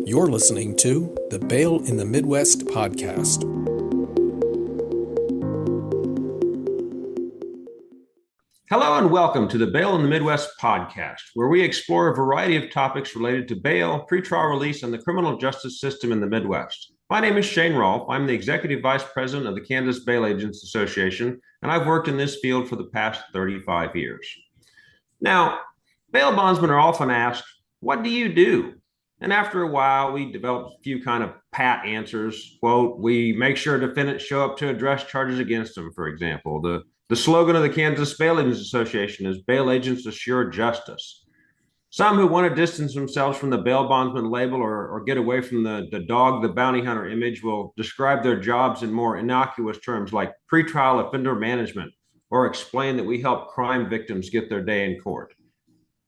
You're listening to the Bail in the Midwest podcast. Hello and welcome to the Bail in the Midwest podcast, where we explore a variety of topics related to bail, pretrial release, and the criminal justice system in the Midwest. My name is Shane Rolf. I'm the Executive Vice President of the Kansas Bail Agents Association, and I've worked in this field for the past 35 years. Now, bail bondsmen are often asked, what do you do? And after a while, we developed a few kind of pat answers. Quote, we make sure defendants show up to address charges against them, for example. The slogan of the Kansas Bail Agents Association is Bail Agents Assure Justice. Some who want to distance themselves from the bail bondsman label or get away from the dog, the bounty hunter image will describe their jobs in more innocuous terms like pretrial offender management, or explain that we help crime victims get their day in court.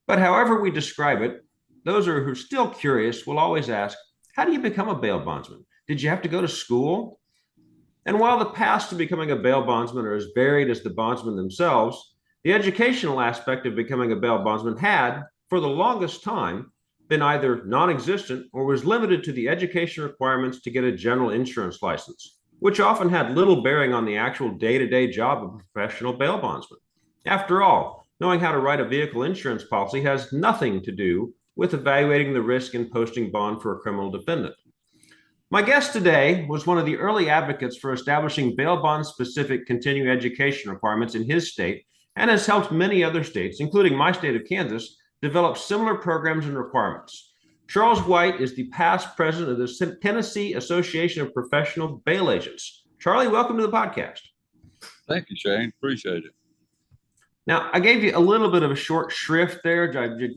But however we describe it, those who are still curious will always ask, how do you become a bail bondsman? Did you have to go to school? And while the paths to becoming a bail bondsman are as varied as the bondsmen themselves, the educational aspect of becoming a bail bondsman had, for the longest time, been either non-existent or was limited to the education requirements to get a general insurance license, which often had little bearing on the actual day-to-day job of a professional bail bondsman. After all, knowing how to write a vehicle insurance policy has nothing to do with evaluating the risk in posting bond for a criminal defendant. My guest today was one of the early advocates for establishing bail bond-specific continuing education requirements in his state and has helped many other states, including my state of Kansas, develop similar programs and requirements. Charles White is the past president of the Tennessee Association of Professional Bail Agents. Charlie, welcome to the podcast. Thank you, Shane. Appreciate it. Now, I gave you a little bit of a short shrift there,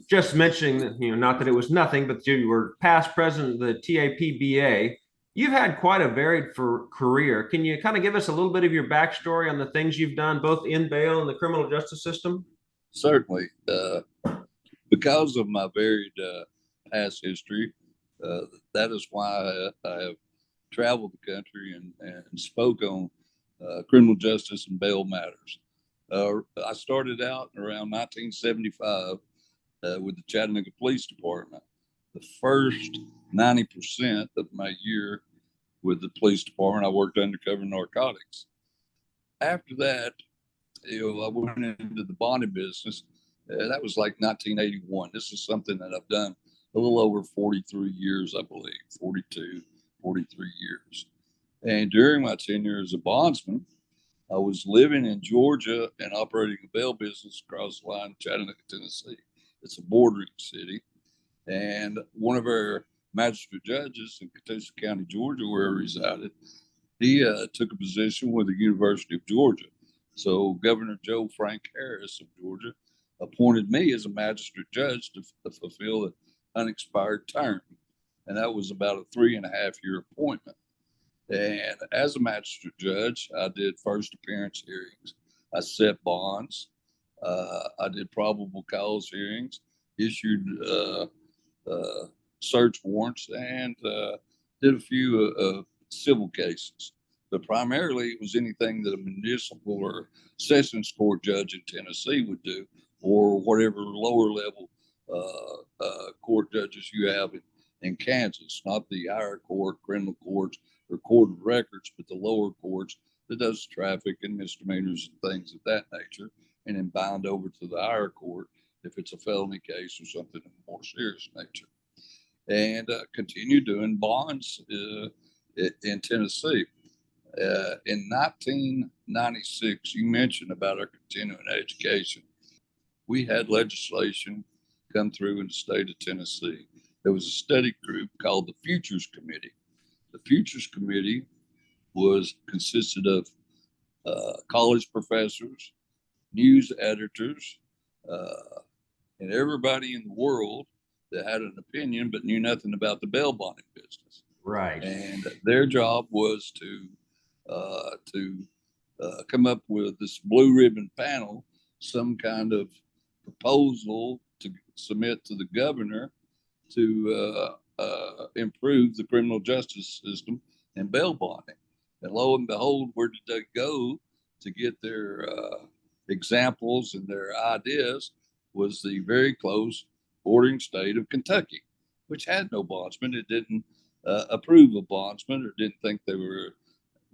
just mentioning that, not that it was nothing, but you were past president of the TAPBA. You've had quite a varied career. Can you kind of give us a little bit of your backstory on the things you've done, both in bail and the criminal justice system? Certainly. Because of my varied past history, that is why I have traveled the country and spoke on criminal justice and bail matters. I started out around 1975 with the Chattanooga Police Department. The first 90% of my year with the police department, I worked undercover narcotics. After that, I went into the bonding business. That was like 1981. This is something that I've done a little over 43 years, I believe, 43 years. And during my tenure as a bondsman, I was living in Georgia and operating a bail business across the line in Chattanooga, Tennessee. It's a bordering city. And one of our magistrate judges in Chattanooga County, Georgia, where I resided, he took a position with the University of Georgia. So Governor Joe Frank Harris of Georgia appointed me as a magistrate judge to fulfill an unexpired term. And that was about a 3.5-year appointment. And as a magistrate judge, I did first appearance hearings. I set bonds. I did probable cause hearings, issued search warrants, and did a few civil cases. But primarily, it was anything that a municipal or sessions court judge in Tennessee would do, or whatever lower level court judges you have in Kansas, not the higher court, criminal courts, or court of records, but the lower courts that does traffic and misdemeanors and things of that nature, and then bound over to the higher court if it's a felony case or something of a more serious nature. And continue doing bonds in Tennessee. In 1996, you mentioned about our continuing education. We had legislation come through in the state of Tennessee. There was a study group called the Futures Committee. The Futures Committee consisted of college professors, news editors, and everybody in the world that had an opinion but knew nothing about the bail bonding business. Right. And their job was to come up with this blue ribbon panel, some kind of proposal to submit to the governor to improve the criminal justice system and bail bonding. And lo and behold, where did they go to get their examples and their ideas? Was the very close bordering state of Kentucky. which had no bondsmen. It didn't approve of bondsmen or didn't think they were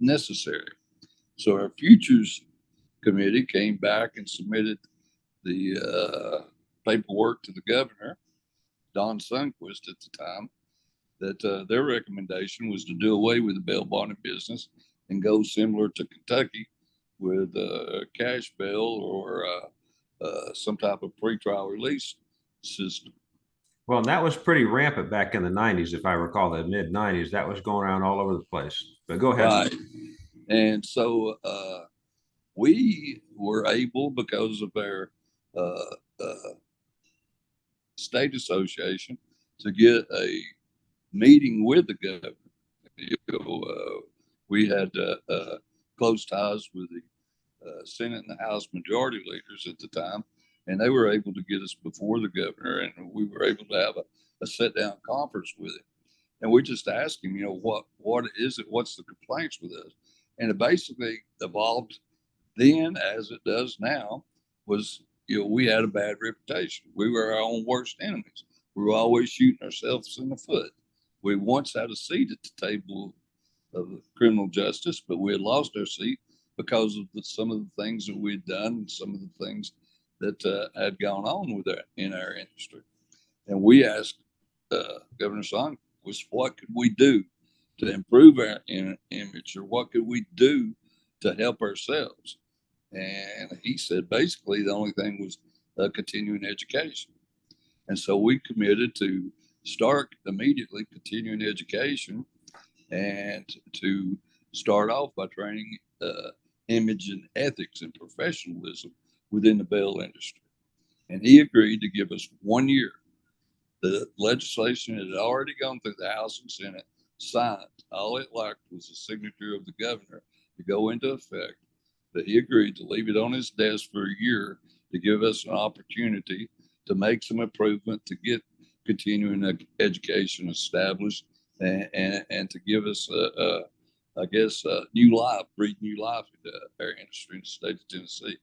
necessary. So our futures committee came back and submitted the paperwork to the governor, Don Sundquist at the time, that their recommendation was to do away with the bail bonding business and go similar to Kentucky with cash bail or some type of pretrial release system. Well, and that was pretty rampant back in the 90s, if I recall, the mid 90s. That was going around all over the place. But go ahead. Right. And so we were able, because of our state association, to get a meeting with the governor. We had close ties with the Senate and the House majority leaders at the time, and they were able to get us before the governor, and we were able to have a sit down conference with him. And we just asked him, what is it? What's the complaints with us? And it basically evolved then, as it does now, was, we had a bad reputation. We were our own worst enemies. We were always shooting ourselves in the foot. We once had a seat at the table of criminal justice, but we had lost our seat because of some of the things that we'd done and some of the things that had gone on with that in our industry. And we asked Governor Son, what could we do to improve our image, or what could we do to help ourselves? And he said basically the only thing was continuing education. And so we committed to start immediately continuing education and to start off by training image and ethics and professionalism within the bail industry. And he agreed to give us 1 year. The legislation had already gone through the House and Senate, signed. All it lacked was the signature of the governor to go into effect. But he agreed to leave it on his desk for a year to give us an opportunity to make some improvement, to get continuing education established, and to give us, new life, breathe new life into our industry in the state of Tennessee.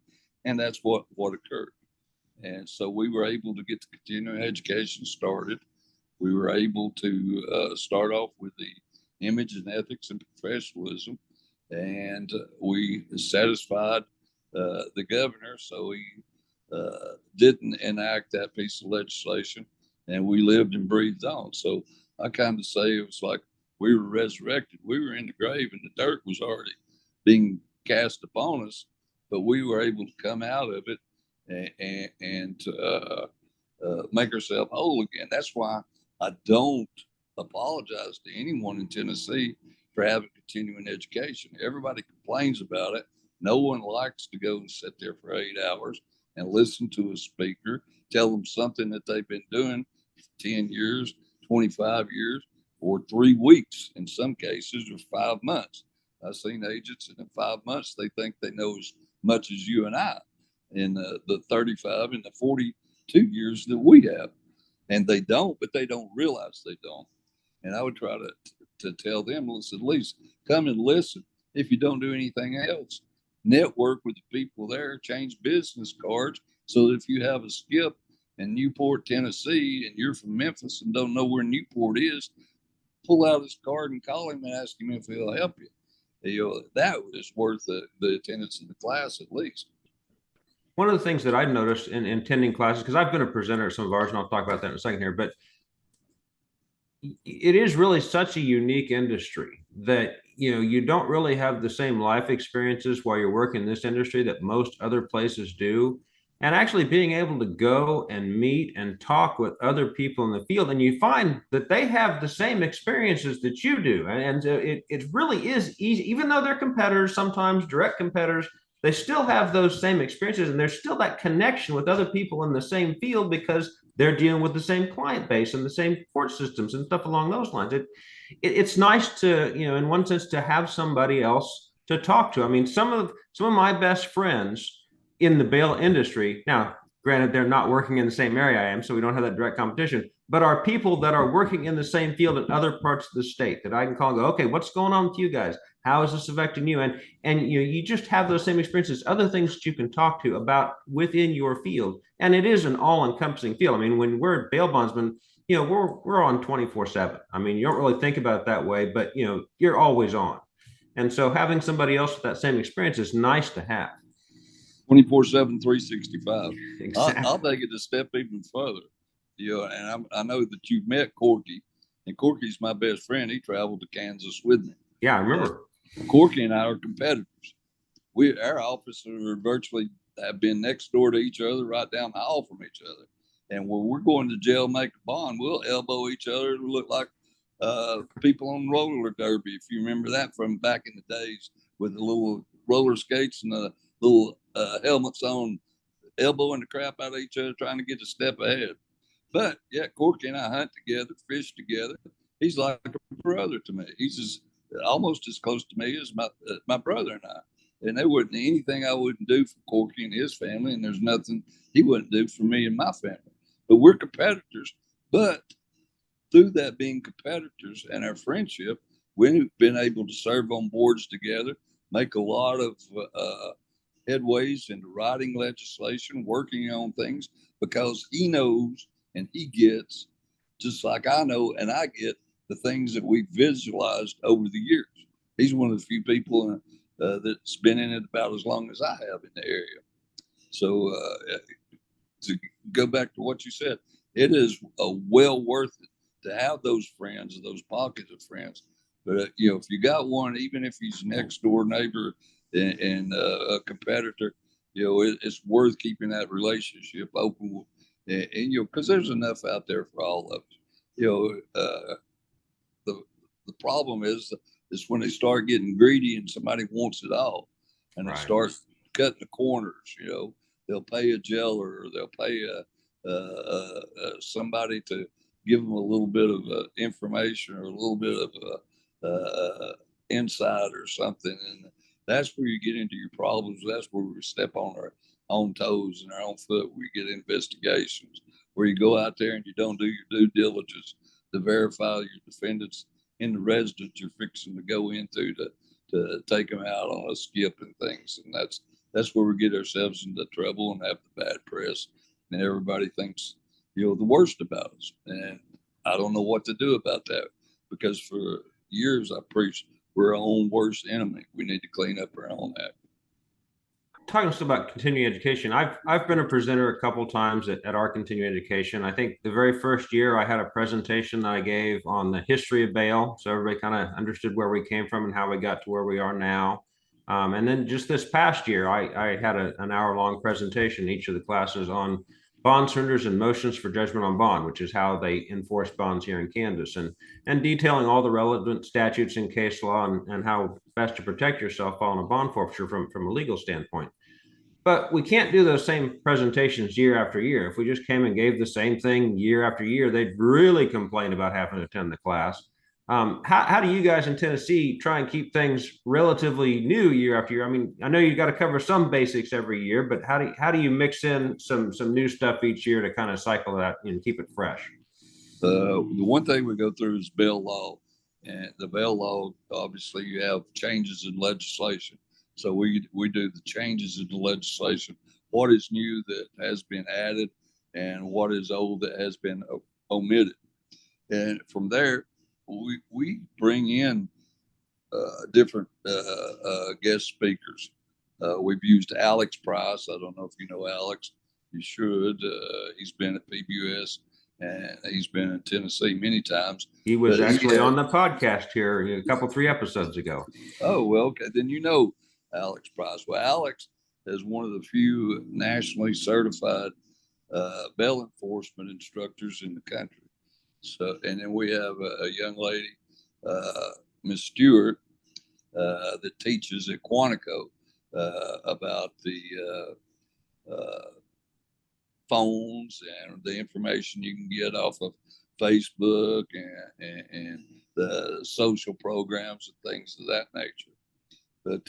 And that's what occurred. And so we were able to get the continuing education started. We were able to start off with the image and ethics and professionalism, and we satisfied the governor, so he didn't enact that piece of legislation, and we lived and breathed on. So I kind of say it was like we were resurrected. We were in the grave, and the dirt was already being cast upon us, but we were able to come out of it and make ourselves whole again. That's why I don't apologize to anyone in Tennessee for having continuing education. Everybody complains about it. No one likes to go and sit there for 8 hours and listen to a speaker, tell them something that they've been doing for 10 years, 25 years, or 3 weeks in some cases, or 5 months. I've seen agents, and in 5 months, they think they know as much as you and I in the 35 and the 42 years that we have. And they don't, but they don't realize they don't. And I would try to tell them, let's at least come and listen. If you don't do anything else, network with the people there, change business cards, so that if you have a skip in Newport, Tennessee, and you're from Memphis and don't know where Newport is, pull out his card and call him and ask him if he'll help you. That is worth the attendance in the class at least. One of the things that I've noticed in attending classes, because I've been a presenter at some of ours, and I'll talk about that in a second here, but it is really such a unique industry that, you don't really have the same life experiences while you're working in this industry that most other places do. And actually being able to go and meet and talk with other people in the field, and you find that they have the same experiences that you do. And it really is easy, even though they're competitors, sometimes direct competitors, they still have those same experiences, and there's still that connection with other people in the same field because they're dealing with the same client base and the same court systems and stuff along those lines. It's nice to, in one sense, to have somebody else to talk to. I mean, some of my best friends in the bail industry, now, granted, they're not working in the same area I am, so we don't have that direct competition, but are people that are working in the same field in other parts of the state that I can call and go, okay, what's going on with you guys? How is this affecting you? And you just have those same experiences, other things that you can talk to about within your field. And it is an all-encompassing field. I mean, when we're bail bondsmen, we're on 24/7. I mean, you don't really think about it that way, but you're always on. And so having somebody else with that same experience is nice to have. 24/7, 365. Exactly. I'll take it a step even further. And I know that you've met Corky, and Corky's my best friend. He traveled to Kansas with me. Yeah, I remember. Corky and I are competitors. Our offices are virtually have been next door to each other, right down the hall from each other. And when we're going to jail, make a bond, we'll elbow each other to look like people on roller derby. If you remember that from back in the days with the little roller skates and the little helmets on, elbowing the crap out of each other, trying to get a step ahead. But yeah, Corky and I hunt together, fish together. He's like a brother to me. He's almost as close to me as my brother and I. And there wasn't anything I wouldn't do for Corky and his family, and there's nothing he wouldn't do for me and my family. But we're competitors. But through that being competitors and our friendship, we've been able to serve on boards together, make a lot of headways into writing legislation, working on things, because he knows and he gets, just like I know and I get, the things that we've visualized over the years. He's one of the few people that's been in it about as long as I have in the area. So to go back to what you said, it is well worth it to have those friends, those pockets of friends. But if you got one, even if he's next door neighbor and a competitor, it's worth keeping that relationship open. And because there's enough out there for all of us. The problem is when they start getting greedy and somebody wants it all, and they start cutting the corners. They'll pay a jailer, or they'll pay somebody to give them a little bit of information or a little bit of insight or something, and that's where you get into your problems. That's where we step on our own toes and our own foot. We get investigations where you go out there and you don't do your due diligence to verify your defendants in the residence you're fixing to go into to take them out on a skip and things. And that's where we get ourselves into trouble and have the bad press, and everybody thinks the worst about us. And I don't know what to do about that, because for years I preached we're our own worst enemy. We need to clean up our own act. Talking about continuing education, I've been a presenter a couple times at our continuing education. I think the very first year I had a presentation that I gave on the history of bail, so everybody kind of understood where we came from and how we got to where we are now. And then just this past year, I had an hour-long presentation in each of the classes on bond surrenders and motions for judgment on bond, which is how they enforce bonds here in Kansas, and detailing all the relevant statutes and case law and how best to protect yourself following a bond forfeiture from a legal standpoint. But we can't do those same presentations year after year. If we just came and gave the same thing year after year, they'd really complain about having to attend the class. How do you guys in Tennessee try and keep things relatively new year after year? I mean, I know you've got to cover some basics every year, but how do you mix in some new stuff each year to kind of cycle that and keep it fresh? The one thing we go through is bail law, and the bail law, obviously you have changes in legislation. So we do the changes in the legislation, what is new that has been added and what is old that has been omitted. And from there, we bring in different guest speakers. We've used Alex Price. I don't know if you know Alex. You should. He's been at PBS and he's been in Tennessee many times. He was actually on the podcast here a couple, 3 episodes ago. Oh, well, okay. Then you know Alex Price. Well, Alex is one of the few nationally certified bail enforcement instructors in the country. So, and then we have a young lady, Miss Stewart, that teaches at Quantico about the phones and the information you can get off of Facebook and the social programs and things of that nature. But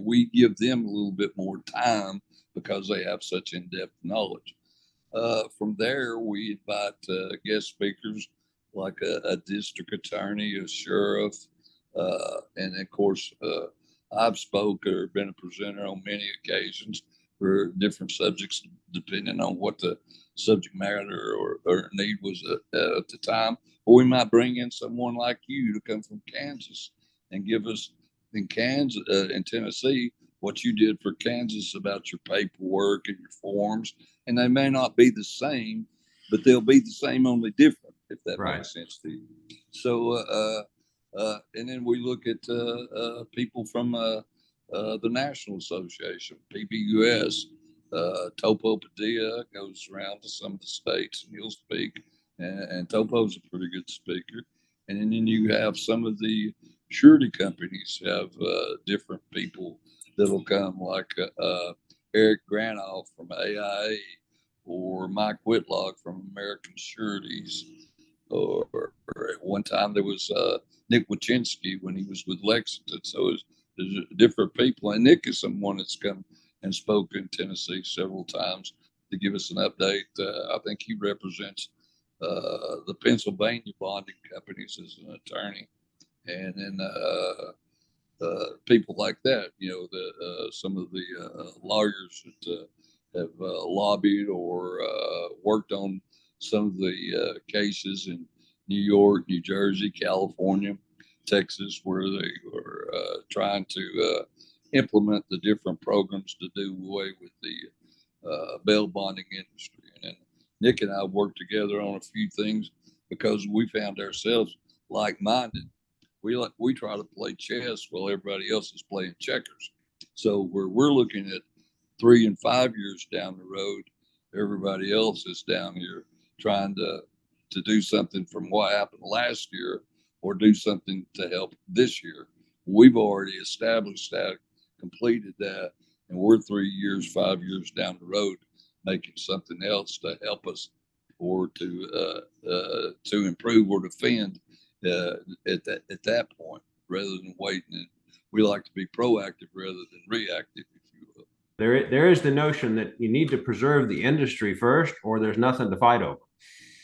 we give them a little bit more time because they have such in-depth knowledge. From there, we invite guest speakers like a district attorney, a sheriff, and of course, I've spoke or been a presenter on many occasions for different subjects, depending on what the subject matter or need was at the time. Or we might bring in someone like you to come from Kansas and give us in Kansas, in Tennessee, what you did for Kansas about your paperwork and your forms. And they may not be the same, but they'll be the same, only different, if that Right. makes sense to you. So, and then we look at people from the National Association, PBUS. Topo Padilla goes around to some of the states and he'll speak. And Topo's a pretty good speaker. And then you have some of the surety companies have different people that'll come, like Eric Granoff from AIA or Mike Whitlock from American Sureties. Or at one time there was Nick Wachinski when he was with Lexington. So there's different people. And Nick is someone that's come and spoke in Tennessee several times to give us an update. I think he represents the Pennsylvania bonding companies as an attorney. And then people like that, some of the lawyers that have lobbied or worked on some of the cases in New York, New Jersey, California, Texas, where they were trying to implement the different programs to do away with the bail bonding industry. And Nick and I worked together on a few things because we found ourselves like-minded. We try to play chess while everybody else is playing checkers. So where we're looking at 3 and 5 years down the road, everybody else is down here trying to do something from what happened last year or do something to help this year. We've already established that, completed that, and we're 3 years, 5 years down the road making something else to help us or to improve or defend at that point, rather than waiting. And we like to be proactive rather than reactive, if you will. There is the notion that you need to preserve the industry first, or there's nothing to fight over.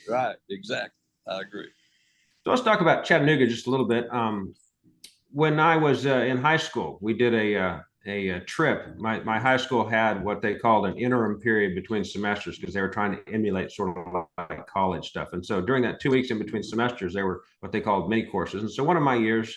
Right, exactly. I agree. So let's talk about Chattanooga just a little bit. When I was in high school, we did a trip. My high school had what they called an interim period between semesters because they were trying to emulate sort of like college stuff. And so during that 2 weeks in between semesters, there were what they called mini courses. And so one of my years,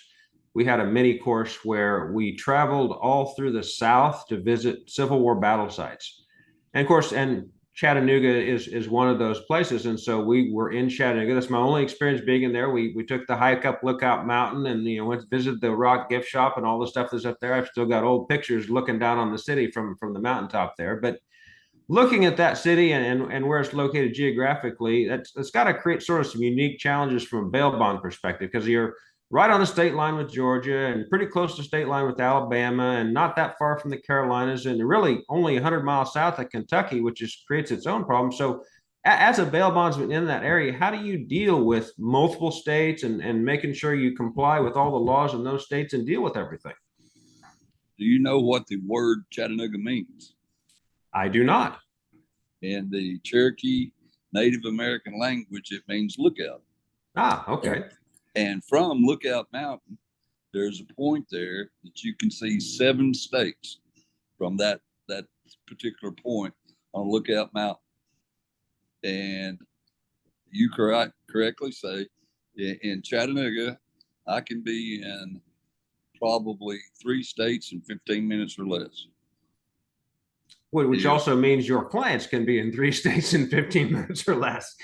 we had a mini course where we traveled all through the South to visit Civil War battle sites. And of course, and Chattanooga is one of those places. And so we were in Chattanooga. That's my only experience being in there. We took the hike up Lookout Mountain and went to visit the rock gift shop and all the stuff that's up there. I've still got old pictures looking down on the city from the mountaintop there. But looking at that city and where it's located geographically, that's got to create sort of some unique challenges from a bail bond perspective because you're right on the state line with Georgia and pretty close to state line with Alabama and not that far from the Carolinas and really only 100 miles south of Kentucky, which creates its own problem. So as a bail bondsman in that area, how do you deal with multiple states and making sure you comply with all the laws in those states and deal with everything? Do you know what the word Chattanooga means? I do not. In the Cherokee Native American language, it means lookout. Ah, okay. And from Lookout Mountain, there's a point there that you can see 7 states from that particular point on Lookout Mountain. And you correctly say, in Chattanooga, I can be in probably 3 states in 15 minutes or less. Which also means your clients can be in 3 states in 15 minutes or less.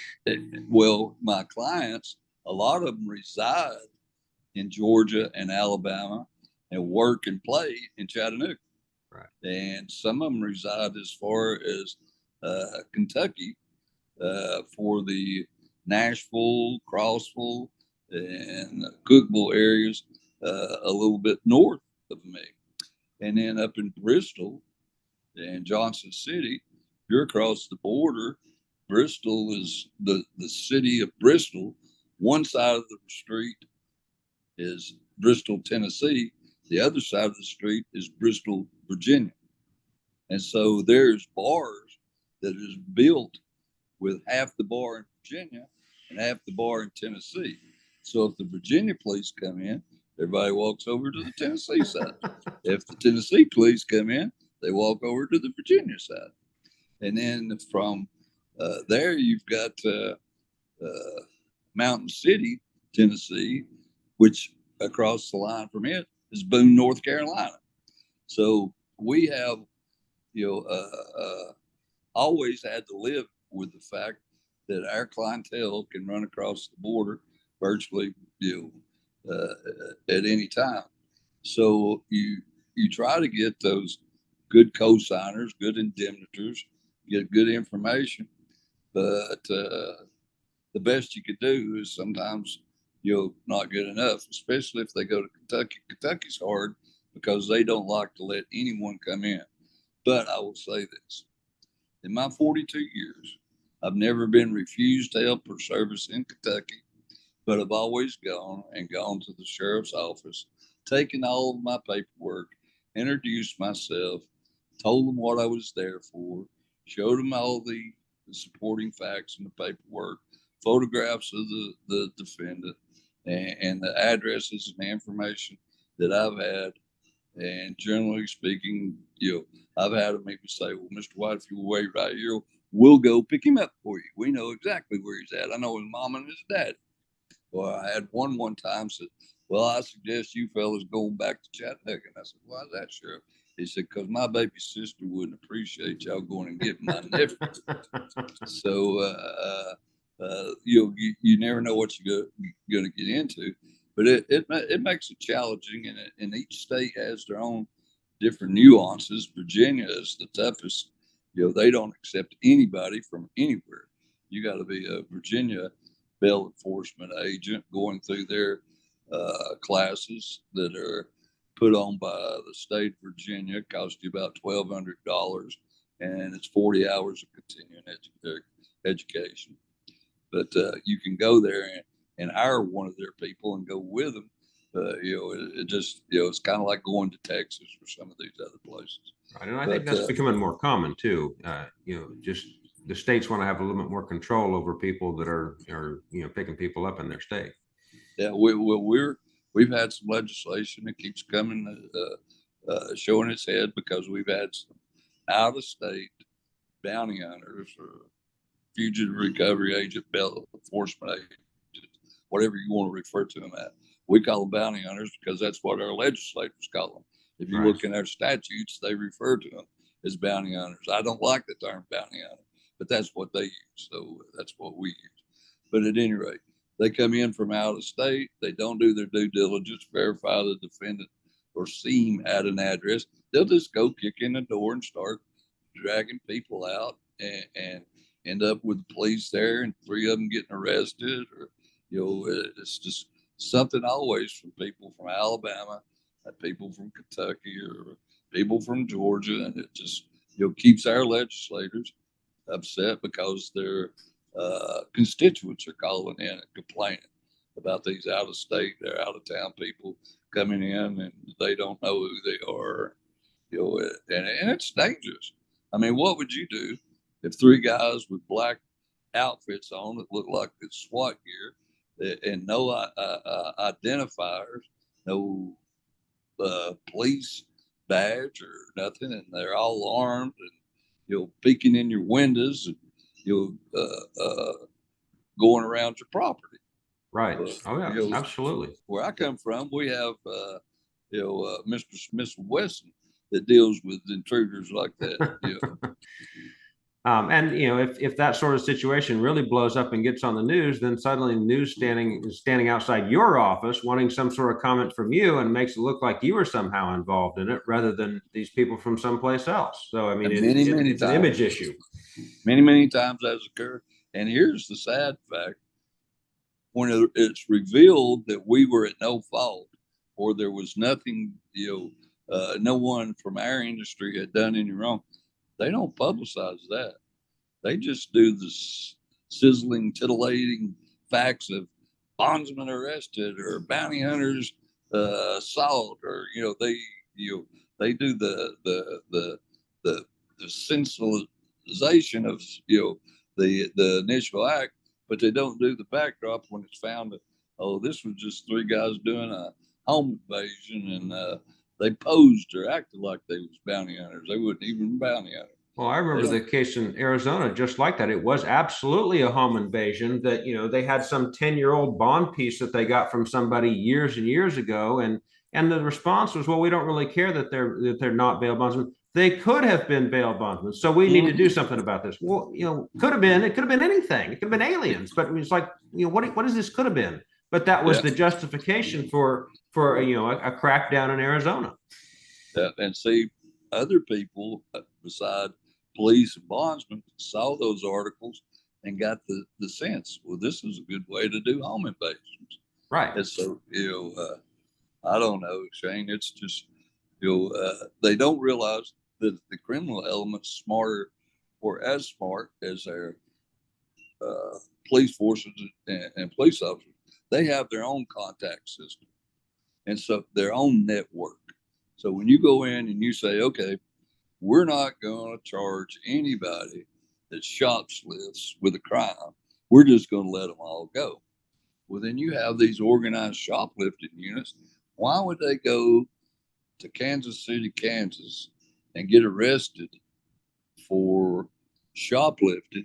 Well, my clients, a lot of them reside in Georgia and Alabama and work and play in Chattanooga. Right. And some of them reside as far as Kentucky for the Nashville, Crossville, and Cookville areas a little bit north of me. And then up in Bristol and Johnson City, you're across the border. Bristol is the city of Bristol. One side of the street is Bristol, Tennessee. The other side of the street is Bristol, Virginia. And so there's bars that is built with half the bar in Virginia and half the bar in Tennessee. So if the Virginia police come in, everybody walks over to the Tennessee side. If the Tennessee police come in, they walk over to the Virginia side. And then from there, you've got Mountain City, Tennessee, which across the line from it is Boone, North Carolina. So we have, always had to live with the fact that our clientele can run across the border virtually, at any time. So you try to get those good cosigners, good indemnitors, get good information, but the best you could do is sometimes not good enough, especially if they go to Kentucky. Kentucky's hard because they don't like to let anyone come in. But I will say this: in my 42 years, I've never been refused help or service in Kentucky, but I've always gone to the sheriff's office, taken all of my paperwork, introduced myself, told them what I was there for, showed them all the supporting facts and the paperwork, photographs of the defendant, and the addresses and information that I've had. And generally speaking, I've had them even say, well, Mr. White, if you will wait right here, we'll go pick him up for you. We know exactly where he's at. I know his mom and his dad. Well, I had one time said, well, I suggest you fellas going back to Chattanooga. And I said, why is that, Sheriff? He said, because my baby sister wouldn't appreciate y'all going and getting my nephew. So, you never know what you're going to get into. But it makes it challenging, and each state has their own different nuances. Virginia is the toughest. They don't accept anybody from anywhere. You got to be a Virginia bail enforcement agent going through their classes that are put on by the state of Virginia. It costs you about $1,200, and it's 40 hours of continuing education. But you can go there and hire one of their people and go with them. It just, it's kind of like going to Texas or some of these other places. Right. And I think that's becoming more common too. Just the states want to have a little bit more control over people that are picking people up in their state. Yeah. We've had some legislation that keeps coming, showing its head, because we've had some out of state bounty hunters or fugitive recovery agent, bail enforcement agent, whatever you want to refer to them as. We call them bounty hunters because that's what our legislators call them. If you look in our statutes, they refer to them as bounty hunters. I don't like the term bounty hunter, but that's what they use. So that's what we use. But at any rate, they come in from out of state. They don't do their due diligence, verify the defendant or see him at an address. They'll just go kick in the door and start dragging people out and end up with the police there and 3 of them getting arrested. Or, it's just something always from people from Alabama, people from Kentucky, or people from Georgia. And it just, keeps our legislators upset because their constituents are calling in and complaining about these out of state, they're out of town people coming in and they don't know who they are, and it's dangerous. I mean, what would you do if 3 guys with black outfits on that look like it's SWAT gear and no identifiers, no police badge or nothing, and they're all armed and peeking in your windows and going around your property? Right. Oh yeah, absolutely. Where I come from, we have Mr. Smith Wesson that deals with intruders like that. And if that sort of situation really blows up and gets on the news, then suddenly the news standing outside your office wanting some sort of comment from you, and makes it look like you were somehow involved in it rather than these people from someplace else. So I mean, it's an image issue. Many times that's occurred. And here's the sad fact: when it's revealed that we were at no fault, or there was nothing, no one from our industry had done any wrong, they don't publicize that. They just do the sizzling, titillating facts of bondsmen arrested or bounty hunters assault, or they do the sensationalization of the initial act, but they don't do the backdrop when it's found that, oh, this was just three guys doing a home invasion, and they posed or acted like they was bounty hunters. They wasn't even bounty hunters. Well, I remember the case in Arizona just like that. It was absolutely a home invasion that, they had some 10-year-old bond piece that they got from somebody years and years ago. And the response was, well, we don't really care that they're not bail bondsmen. They could have been bail bondsmen. So we need to do something about this. Well, it could have been anything. It could have been aliens, but it was like, what is this could have been? But that was the justification for a crackdown in Arizona. And see, other people beside police and bondsmen saw those articles and got the sense, well, this is a good way to do home invasions. Right. And so, I don't know, Shane, it's just, they don't realize that the criminal element's smarter or as smart as their police forces and police officers. They have their own contact system. And so their own network. So when you go in and you say, okay, we're not going to charge anybody that shoplifts with a crime. We're just going to let them all go. Well, then you have these organized shoplifting units. Why would they go to Kansas City, Kansas, and get arrested for shoplifting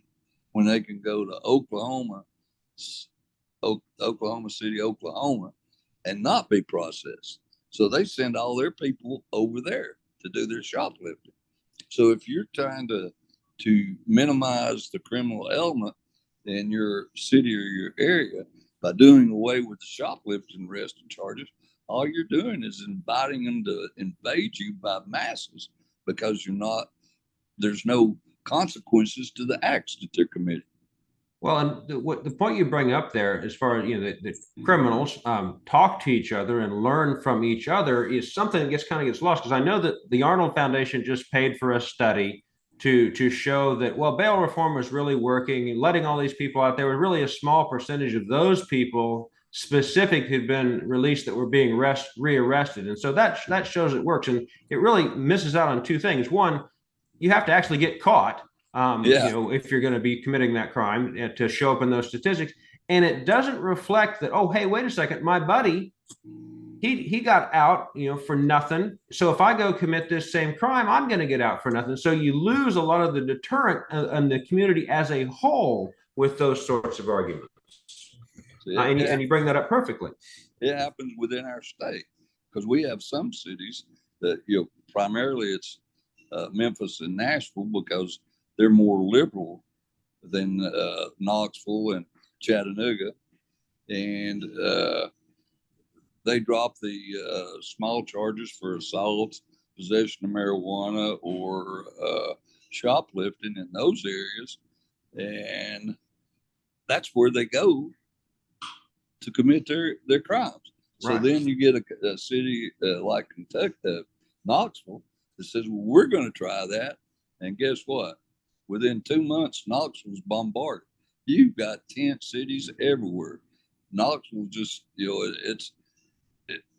when they can go to Oklahoma City, Oklahoma, and not be processed? So they send all their people over there to do their shoplifting. So if you're trying to minimize the criminal element in your city or your area by doing away with the shoplifting arrest and charges, all you're doing is inviting them to invade you by masses because there's no consequences to the acts that they're committing. Well, and the point you bring up there, as far as the criminals talk to each other and learn from each other, is something that kind of gets lost. Because I know that the Arnold Foundation just paid for a study to show that, well, bail reform was really working, and letting all these people out. There was really a small percentage of those people specific who'd been released that were being rearrested, and so that shows it works. And it really misses out on two things. One, you have to actually get caught. If you're going to be committing that crime to show up in those statistics, and it doesn't reflect that, oh, hey, wait a second, my buddy, he got out, for nothing. So if I go commit this same crime, I'm going to get out for nothing. So you lose a lot of the deterrent in the community as a whole with those sorts of arguments. And you bring that up perfectly. It happens within our state because we have some cities that, primarily it's Memphis and Nashville because they're more liberal than Knoxville and Chattanooga. And they drop the small charges for assault, possession of marijuana, or shoplifting in those areas. And that's where they go to commit their crimes. So then you get a city like Kentucky, Knoxville, that says, well, we're going to try that. And guess what? Within 2 months, Knoxville's bombarded. You've got tent cities everywhere. Knoxville just,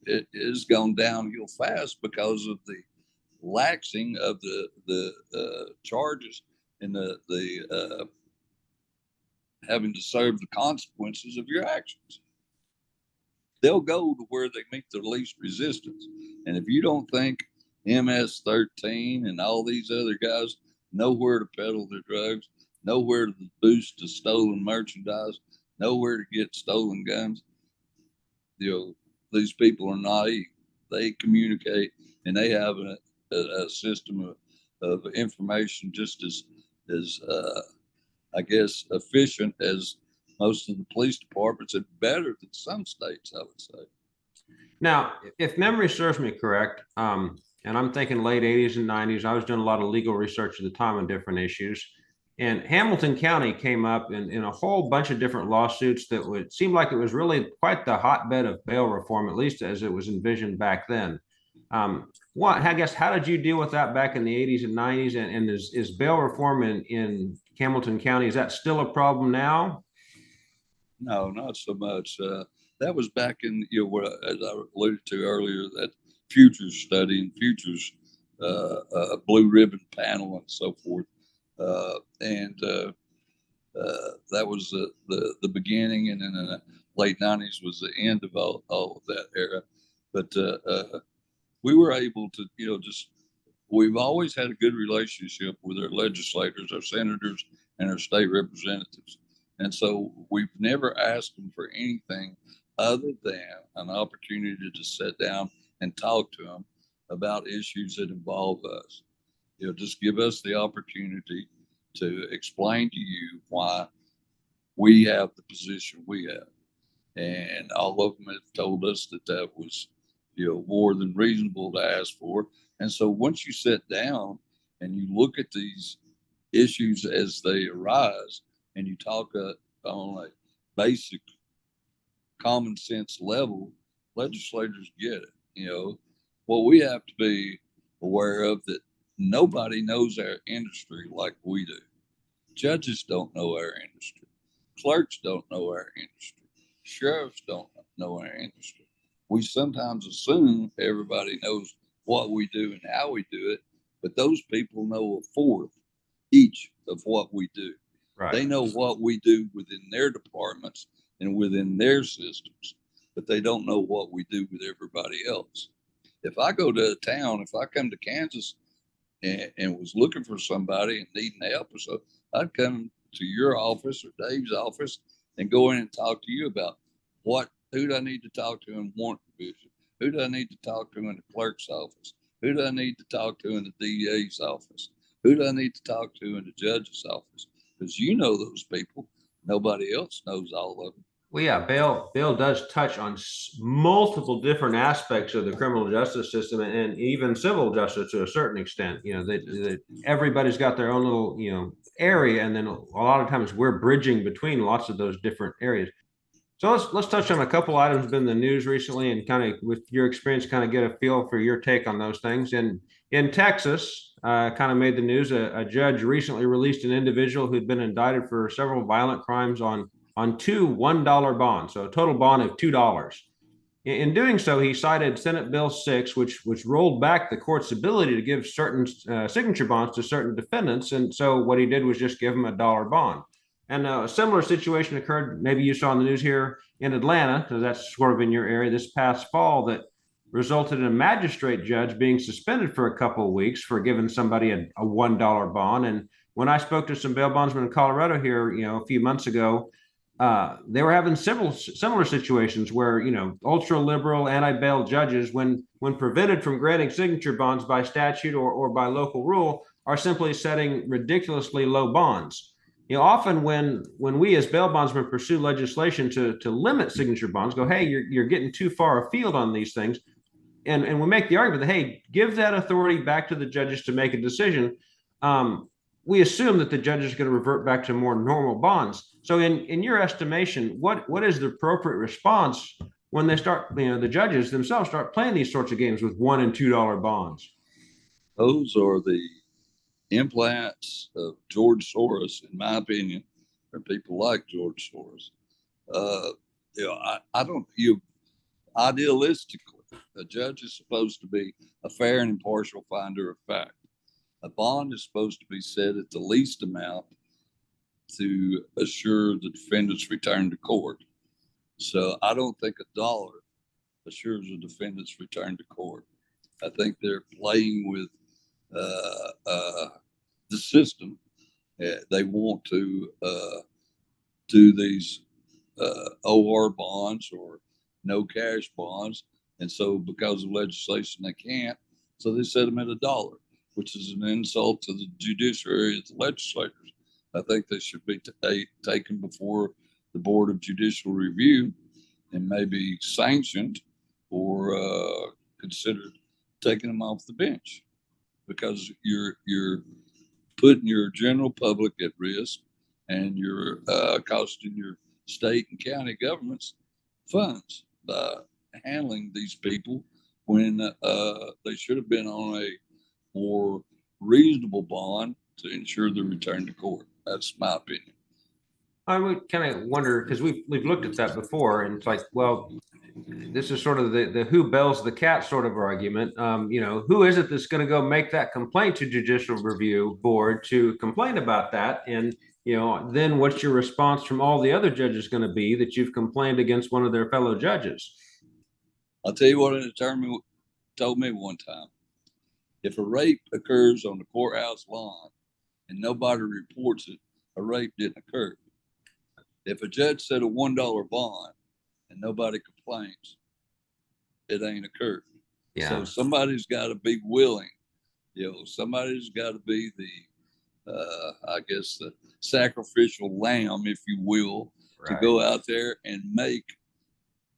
it has gone downhill fast because of the laxing of the charges and the having to serve the consequences of your actions. They'll go to where they meet the least resistance. And if you don't think MS-13 and all these other guys know where to peddle their drugs, know where to boost the stolen merchandise, know where to get stolen guns, these people are naive. They communicate and they have a system of information just as I guess, efficient as most of the police departments, and better than some states, I would say. Now, if memory serves me correct, and I'm thinking late 80s and 90s, I was doing a lot of legal research at the time on different issues. And Hamilton County came up in a whole bunch of different lawsuits that would seem like it was really quite the hotbed of bail reform, at least as it was envisioned back then. I guess, how did you deal with that back in the 80s and 90s? And is bail reform in Hamilton County, is that still a problem now? No, not so much. That was back in, as I alluded to earlier, that futures study and futures blue ribbon panel and so forth. And That was the beginning, and then in the late '90s was the end of all of that era. But we were able to, we've always had a good relationship with our legislators, our senators, and our state representatives. And so we've never asked them for anything other than an opportunity to sit down and talk to them about issues that involve us. Just give us the opportunity to explain to you why we have the position we have. And all of them have told us that that was, more than reasonable to ask for. And so once you sit down and you look at these issues as they arise and you talk on a basic common sense level, legislators get it. What we have to be aware of that nobody knows our industry like we do. Judges don't know our industry. Clerks don't know our industry. Sheriffs don't know our industry. We sometimes assume everybody knows what we do and how we do it, but those people know a fourth each of what we do. Right. They know what we do within their departments and within their systems, but they don't know what we do with everybody else. If I go to a town, if I come to Kansas and was looking for somebody and needing help or so, I'd come to your office or Dave's office and go in and talk to you about who do I need to talk to in warrant division? Who do I need to talk to in the clerk's office? Who do I need to talk to in the DA's office? Who do I need to talk to in the judge's office? Because you know those people. Nobody else knows all of them. Well, yeah, bail does touch on multiple different aspects of the criminal justice system and even civil justice to a certain extent. Everybody's got their own little area, and then a lot of times we're bridging between lots of those different areas. So let's touch on a couple items been in the news recently, and kind of with your experience, kind of get a feel for your take on those things. And in Texas, kind of made the news. A judge recently released an individual who'd been indicted for several violent crimes on two $1 bonds, so a total bond of $2. In doing so, he cited Senate Bill 6, which rolled back the court's ability to give certain signature bonds to certain defendants. And so what he did was just give them $1 bond. And a similar situation occurred, maybe you saw in the news here in Atlanta, because that's sort of in your area, this past fall, that resulted in a magistrate judge being suspended for a couple of weeks for giving somebody a $1 bond. And when I spoke to some bail bondsmen in Colorado here, a few months ago, they were having similar situations where ultra liberal anti-bail judges, when prevented from granting signature bonds by statute or by local rule, are simply setting ridiculously low bonds. Often when we as bail bondsmen pursue legislation to limit signature bonds, go, hey, you're getting too far afield on these things, and we make the argument that, hey, give that authority back to the judges to make a decision. We assume that the judge is going to revert back to more normal bonds. So in your estimation, what is the appropriate response when they start, the judges themselves start playing these sorts of games with $1 and $2 bonds? Those are the implants of George Soros, in my opinion, or people like George Soros. I don't, idealistically, a judge is supposed to be a fair and impartial finder of fact. A bond is supposed to be set at the least amount to assure the defendant's return to court. So I don't think $1 assures a defendant's return to court. I think they're playing with the system. They want to do these OR bonds or no cash bonds. And so because of legislation, they can't. So they set them at $1, which is an insult to the judiciary and the legislators. I think they should be taken before the Board of Judicial Review and maybe sanctioned or considered taking them off the bench, because you're putting your general public at risk and you're costing your state and county governments funds by handling these people when they should have been on a more reasonable bond to ensure the return to court. That's my opinion. I would kind of wonder, because we've looked at that before, and it's like, well, this is sort of the who bells the cat sort of argument. Who is it that's going to go make that complaint to Judicial Review Board to complain about that? And then what's your response from all the other judges going to be that you've complained against one of their fellow judges? I'll tell you what an attorney told me one time. If a rape occurs on the courthouse lawn and nobody reports it, a rape didn't occur. If a judge said a $1 bond and nobody complains, it ain't occurred. Yeah. So somebody's got to be willing. Somebody's got to be I guess, the sacrificial lamb, if you will, Right. to go out there and make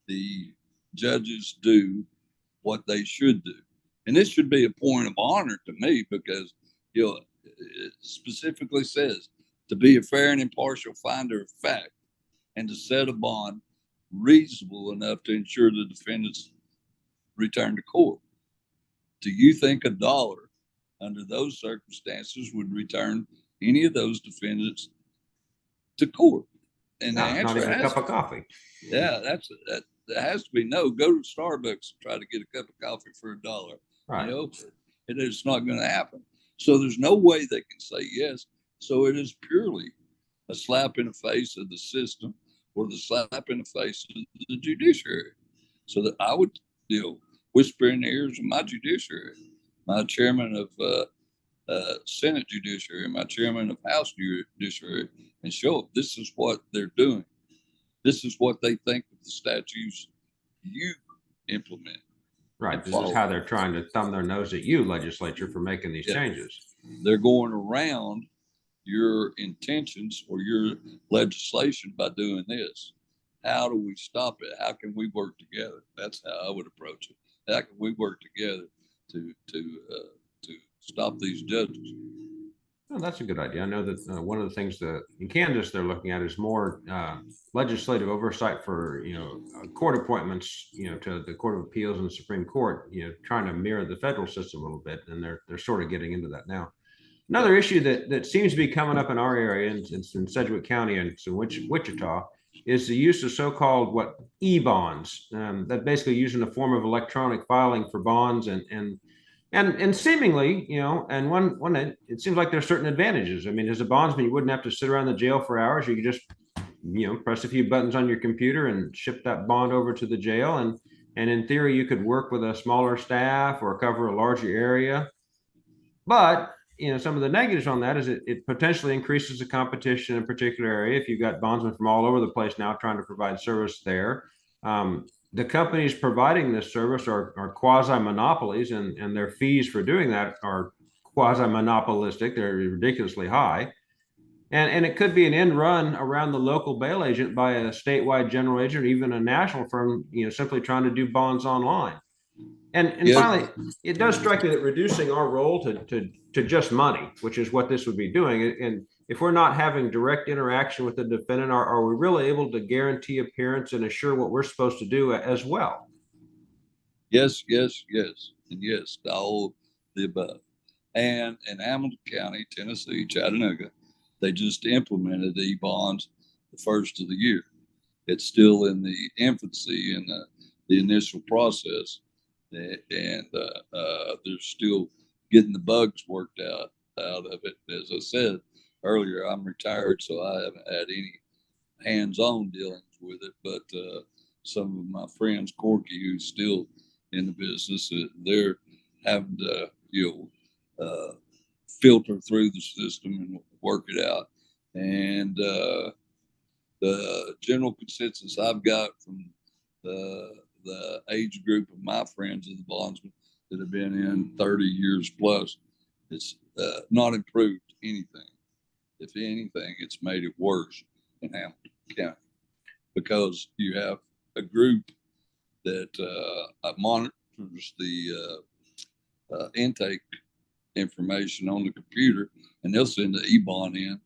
the judges do what they should do. And this should be a point of honor to me because, it specifically says to be a fair and impartial finder of fact and to set a bond reasonable enough to ensure the defendant's return to court. Do you think $1 under those circumstances would return any of those defendants to court? And No, the answer not even a cup of coffee. Yeah, that has to be no. Go to Starbucks and try to get a cup of coffee for $1. Right. It is not going to happen. So there's no way they can say yes. So it is purely a slap in the face of the system or the slap in the face of the judiciary. So that I would, whisper in the ears of my judiciary, my chairman of Senate Judiciary, my chairman of House Judiciary, and show them this is what they're doing. This is what they think of the statutes you implement. Right. This is how they're trying to thumb their nose at you, legislature, for making these changes. They're going around your intentions or your legislation by doing this. How do we stop it? How can we work together? That's how I would approach it. How can we work together to stop these judges? Well, that's a good idea. I know that one of the things that in Kansas they're looking at is more legislative oversight for court appointments, to the Court of Appeals and the Supreme Court, trying to mirror the federal system a little bit, and they're sort of getting into that now. Another issue that seems to be coming up in our area, and it's in Sedgwick County and it's in Wichita, is the use of so-called EBonds, that basically using a form of electronic filing for bonds and seemingly, and one it seems like there's certain advantages. I mean, as a bondsman, you wouldn't have to sit around the jail for hours. You could just, press a few buttons on your computer and ship that bond over to the jail. And in theory, you could work with a smaller staff or cover a larger area. But, some of the negatives on that is it potentially increases the competition in a particular area. If you've got bondsmen from all over the place now trying to provide service there. The companies providing this service are quasi-monopolies, and their fees for doing that are quasi-monopolistic. They're ridiculously high. And it could be an end run around the local bail agent by a statewide general agent or even a national firm, simply trying to do bonds online. And finally, it does strike me that reducing our role to just money, which is what this would be doing. And if we're not having direct interaction with the defendant, are we really able to guarantee appearance and assure what we're supposed to do as well? Yes, and yes, all the above. And in Hamilton County, Tennessee, Chattanooga, they just implemented EBonds the first of the year. It's still in the infancy in the initial process, and they're still getting the bugs worked out of it. As I said earlier, I'm retired, so I haven't had any hands-on dealings with it. But some of my friends, Corky, who's still in the business, they're having to filter through the system and work it out. And the general consensus I've got from the age group of my friends of the bondsmen that have been in 30 years plus, it's not improved anything. If anything, it's made it worse in Hamilton County because you have a group that monitors the intake information on the computer, and they'll send the EBond in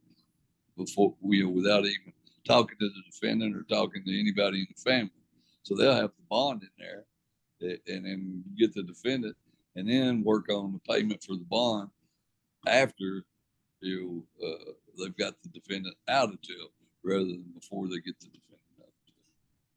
before without even talking to the defendant or talking to anybody in the family. So they'll have the bond in there, and then get the defendant, and then work on the payment for the bond after they've got the defendant out of jail, rather than before they get the defendant out of jail.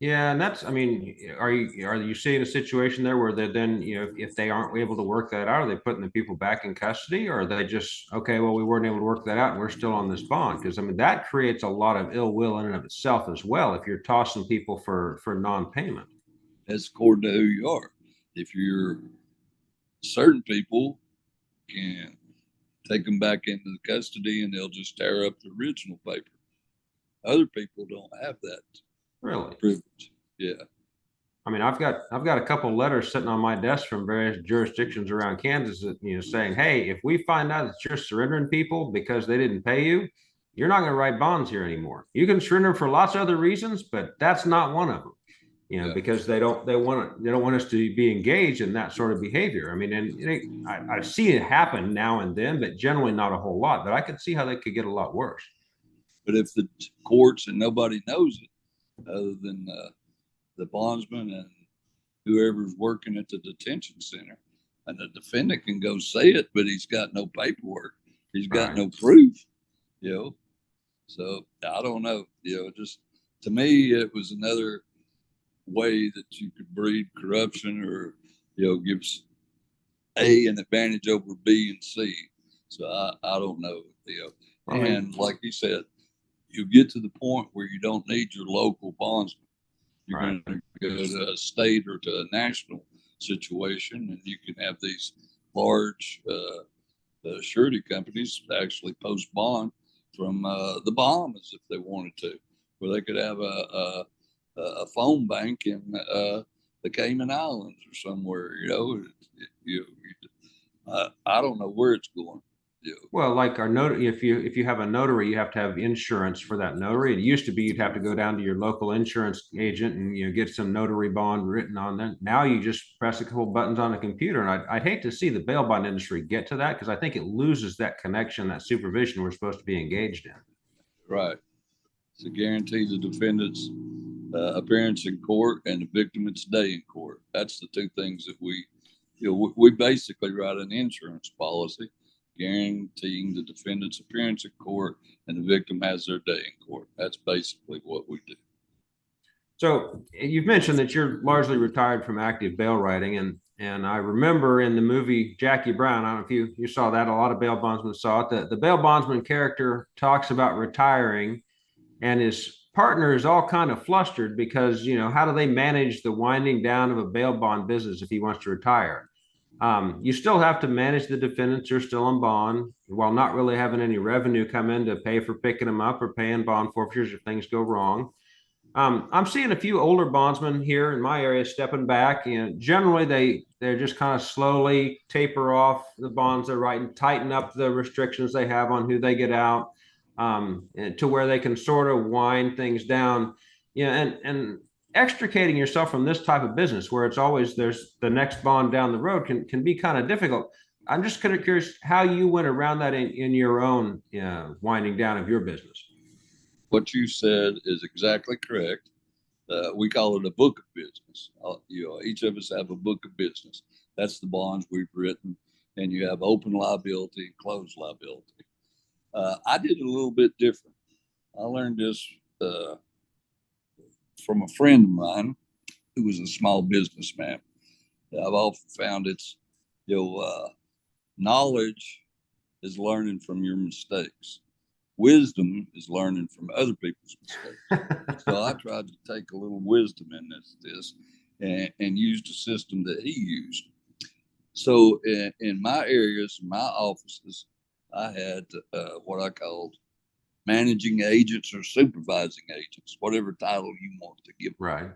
Yeah, and that's, I mean, are you seeing a situation there where they then, if they aren't able to work that out, are they putting the people back in custody, or are they just, okay, well, we weren't able to work that out and we're still on this bond? Because I mean, that creates a lot of ill will in and of itself as well if you're tossing people for non-payment. That's according to who you are. If you're certain people can take them back into the custody and they'll just tear up the original paper. Other people don't have that Really? privilege. Yeah. I mean, I've got a couple letters sitting on my desk from various jurisdictions around Kansas that, saying, hey, if we find out that you're surrendering people because they didn't pay you, you're not going to write bonds here anymore. You can surrender for lots of other reasons, but that's not one of them. Yeah. Because they don't want us to be engaged in that sort of behavior. I mean, and I see it happen now and then, but generally not a whole lot. But I could see how they could get a lot worse. But if the courts and nobody knows it other than the bondsman and whoever's working at the detention center, and the defendant can go say it, but he's got no paperwork, he's got Right. no proof, So I don't know, just to me, it was another way that you could breed corruption or, gives A an advantage over B and C. So I don't know, I mean, and like you said, you get to the point where you don't need your local bondsman. You're right. going to go to a state or to a national situation, and you can have these large surety companies actually post bond from the Bahamas if they wanted to, where they could have a phone bank in the Cayman Islands or somewhere. I don't know where it's going. Well, like our notary, if you have a notary, you have to have insurance for that notary. It used to be you'd have to go down to your local insurance agent and get some notary bond written on them. Now you just press a couple buttons on the computer, and I'd hate to see the bail bond industry get to that because I think it loses that connection, that supervision we're supposed to be engaged in. Right. To guarantee the defendant's appearance in court and the victim's day in court. That's the two things that we basically write an insurance policy guaranteeing the defendant's appearance in court and the victim has their day in court. That's basically what we do. So you've mentioned that you're largely retired from active bail writing, and I remember in the movie Jackie Brown, I don't know if you saw that. A lot of bail bondsmen saw it. The bail bondsman character talks about retiring, and his partner is all kind of flustered because how do they manage the winding down of a bail bond business if he wants to retire? You still have to manage the defendants who are still on bond while not really having any revenue come in to pay for picking them up or paying bond forfeitures if things go wrong. I'm seeing a few older bondsmen here in my area stepping back, and generally they're just kind of slowly taper off the bonds they're writing, tighten up the restrictions they have on who they get out, to where they can sort of wind things down. And extricating yourself from this type of business where it's always there's the next bond down the road can be kind of difficult. I'm just kind of curious how you went around that in your own winding down of your business. What you said is exactly correct. We call it a book of business. Each of us have a book of business. That's the bonds we've written, and you have open liability and closed liability. I did it a little bit different. I learned this from a friend of mine who was a small businessman. I've often found it's, knowledge is learning from your mistakes. Wisdom is learning from other people's mistakes. So I tried to take a little wisdom in this and used a system that he used. So in my areas, my offices, I had what I called managing agents or supervising agents, whatever title you want to give them. Right.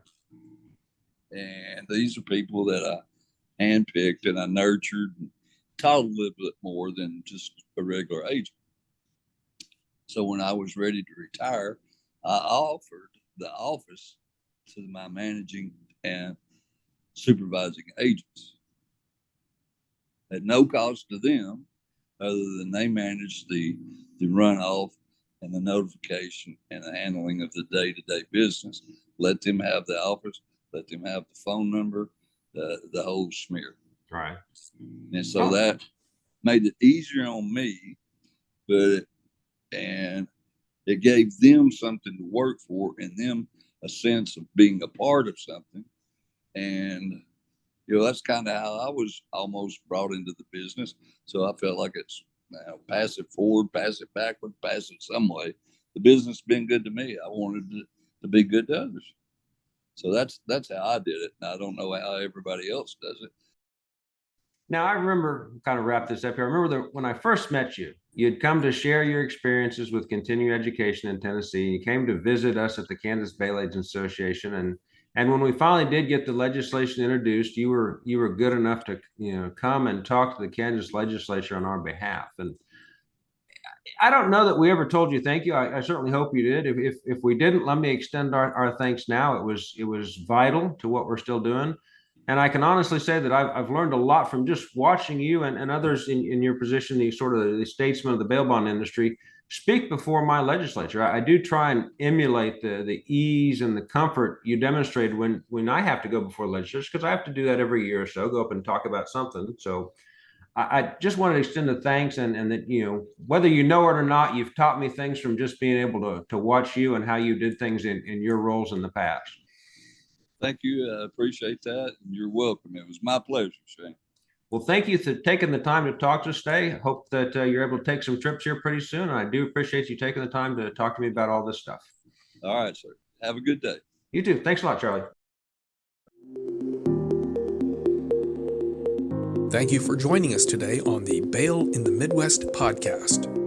And these are people that I handpicked and I nurtured and taught a little bit more than just a regular agent. So when I was ready to retire, I offered the office to my managing and supervising agents at no cost to them, other than they managed the runoff and the notification and the handling of the day-to-day business. Let them have the office, let them have the phone number, the whole smear. Right. And so that made it easier on me, and it gave them something to work for and them a sense of being a part of something. And, that's kind of how I was almost brought into the business. So I felt like it's pass it forward, pass it backward, pass it some way. The business has been good to me. I wanted to be good to others. So that's how I did it. And I don't know how everybody else does it. Now, I remember, kind of wrap this up here. I remember that when I first met you, you'd come to share your experiences with continuing education in Tennessee. You came to visit us at the Kansas Bail Agents Association, and when we finally did get the legislation introduced, you were good enough to come and talk to the Kansas legislature on our behalf. And I don't know that we ever told you thank you. I certainly hope you did. If we didn't, let me extend our thanks now. It was vital to what we're still doing. And I can honestly say that I've learned a lot from just watching you and others in your position, the sort of the statesman of the bail bond industry, speak before my legislature. I do try and emulate the ease and the comfort you demonstrated when I have to go before legislators, because I have to do that every year or so, go up and talk about something. So I just wanted to extend the thanks and that, whether you know it or not, you've taught me things from just being able to watch you and how you did things in your roles in the past. Thank you. I appreciate that. And you're welcome. It was my pleasure, Shane. Well, thank you for taking the time to talk to us today. Hope that you're able to take some trips here pretty soon. And I do appreciate you taking the time to talk to me about all this stuff. All right, sir. Have a good day. You too. Thanks a lot, Charlie. Thank you for joining us today on the Bail in the Midwest podcast.